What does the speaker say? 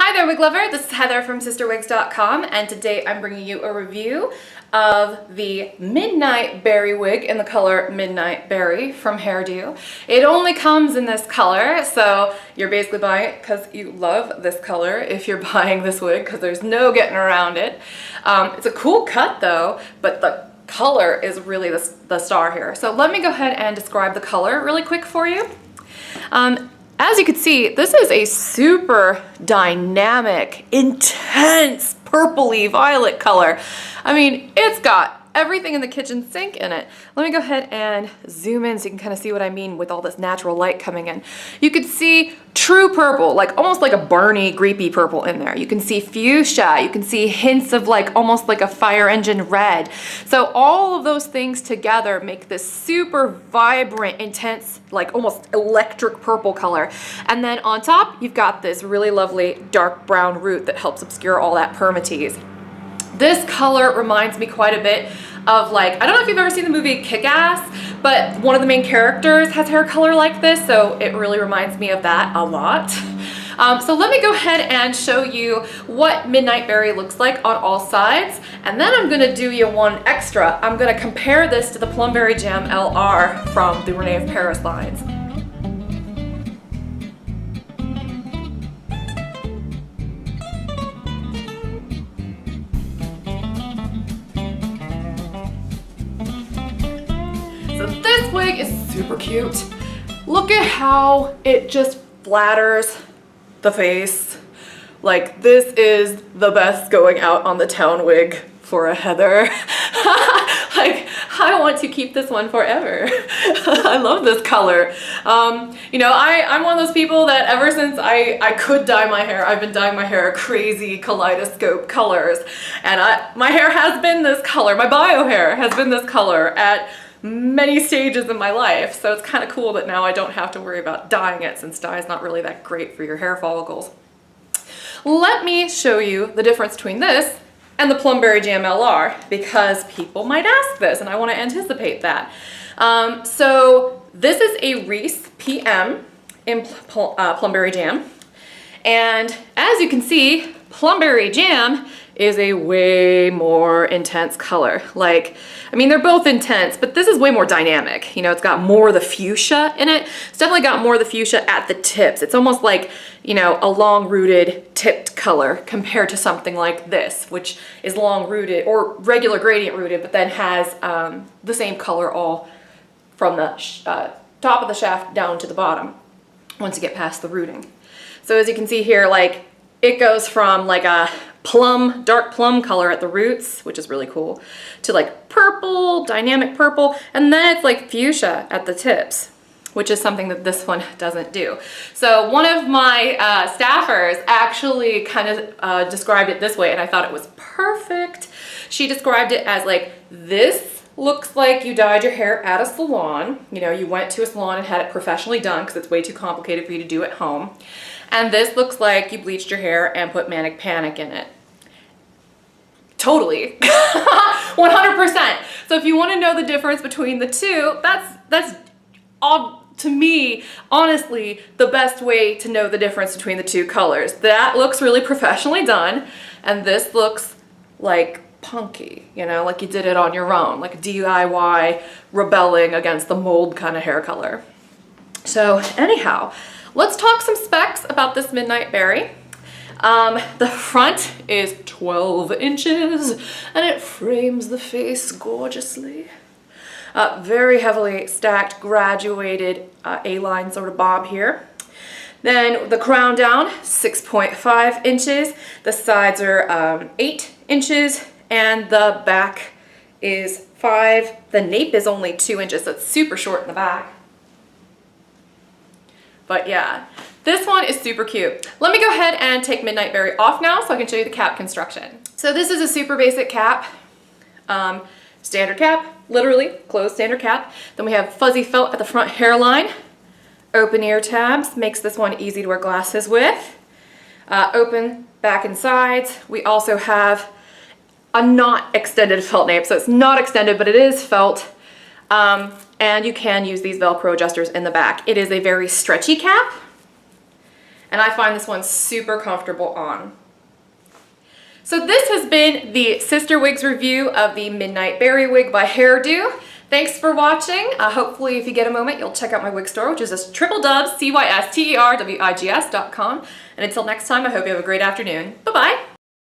Hi there, wig lover. This is Heather from CysterWigs.com, and today I'm bringing you a review of the Midnight Berry wig in the color Midnight Berry from HairDo. It only comes in this color, so you're basically buying it because you love this color if you're buying this wig, because there's no getting around it. It's a cool cut though, but the color is really the star here. So let me go ahead and describe the color really quick for you. As you can see, this is a super dynamic, intense, purpley violet color. I mean, it's got everything in the kitchen sink in it. Let me go ahead and zoom in so you can kind of see what I mean with all this natural light coming in. You can see true purple, like almost like a Barney creepy purple in there. You can see fuchsia, you can see hints of like almost like a fire engine red. So all of those things together make this super vibrant, intense, like almost electric purple color. And then on top, you've got this really lovely dark brown root that helps obscure all that permatease. This color reminds me quite a bit of, like, I don't know if you've ever seen the movie Kick-Ass, but one of the main characters has hair color like this, so it really reminds me of that a lot. So let me go ahead and show you what Midnight Berry looks like on all sides, and then I'm gonna do you one extra. I'm gonna compare this to the Plumberry Jam LR from the Renee of Paris lines. So this wig is super cute. Look at how it just flatters the face. Like, this is the best going out on the town wig for a Heather. Like, I want to keep this one forever. I love this color. You know, I'm one of those people that ever since I could dye my hair, I've been dyeing my hair crazy kaleidoscope colors. And my hair has been this color. My bio hair has been this color at many stages in my life, so it's kind of cool that now I don't have to worry about dyeing it, since dye is not really that great for your hair follicles. Let me show you the difference between this and the Plumberry Jam LR, because people might ask this and I want to anticipate that. So this is a Reese PM in Plumberry Jam, and as you can see, Plumberry Jam is a way more intense color. Like, I mean, they're both intense, but this is way more dynamic. You know, it's got more of the fuchsia in it. It's definitely got more of the fuchsia at the tips. It's almost like, you know, a long-rooted tipped color compared to something like this, which is long-rooted or regular gradient rooted, but then has the same color all from the top of the shaft down to the bottom once you get past the rooting. So as you can see here, like, it goes from like a plum, dark plum color at the roots, which is really cool, to like purple, dynamic purple, and then it's like fuchsia at the tips, which is something that this one doesn't do. So one of my staffers actually kind of described it this way, and I thought it was perfect. She described it as like, this looks like you dyed your hair at a salon. You know, you went to a salon and had it professionally done because it's way too complicated for you to do at home. And this looks like you bleached your hair and put Manic Panic in it. Totally. 100%. So if you want to know the difference between the two, that's all, to me, honestly, the best way to know the difference between the two colors. That looks really professionally done, and this looks like punky, you know, like you did it on your own, like DIY rebelling against the mold kind of hair color. So anyhow, let's talk some specs about this Midnight Berry. The front is 12 inches and it frames the face gorgeously. Very heavily stacked, graduated A-line sort of bob here. Then the crown down, 6.5 inches. The sides are 8 inches and the back is 5. The nape is only 2 inches, so it's super short in the back. But yeah, this one is super cute. Let me go ahead and take Midnight Berry off now so I can show you the cap construction. So this is a super basic cap, standard cap, literally closed standard cap. Then we have fuzzy felt at the front hairline. Open ear tabs, makes this one easy to wear glasses with. Open back and sides. We also have a not extended felt nape, so it's not extended, but it is felt. And you can use these Velcro adjusters in the back. It is a very stretchy cap, and I find this one super comfortable on. So this has been the CysterWigs review of the Midnight Berry wig by HairDo. Thanks for watching. Hopefully if you get a moment, you'll check out my wig store, which is just www.cysterwigs.com. And until next time, I hope you have a great afternoon. Bye-bye.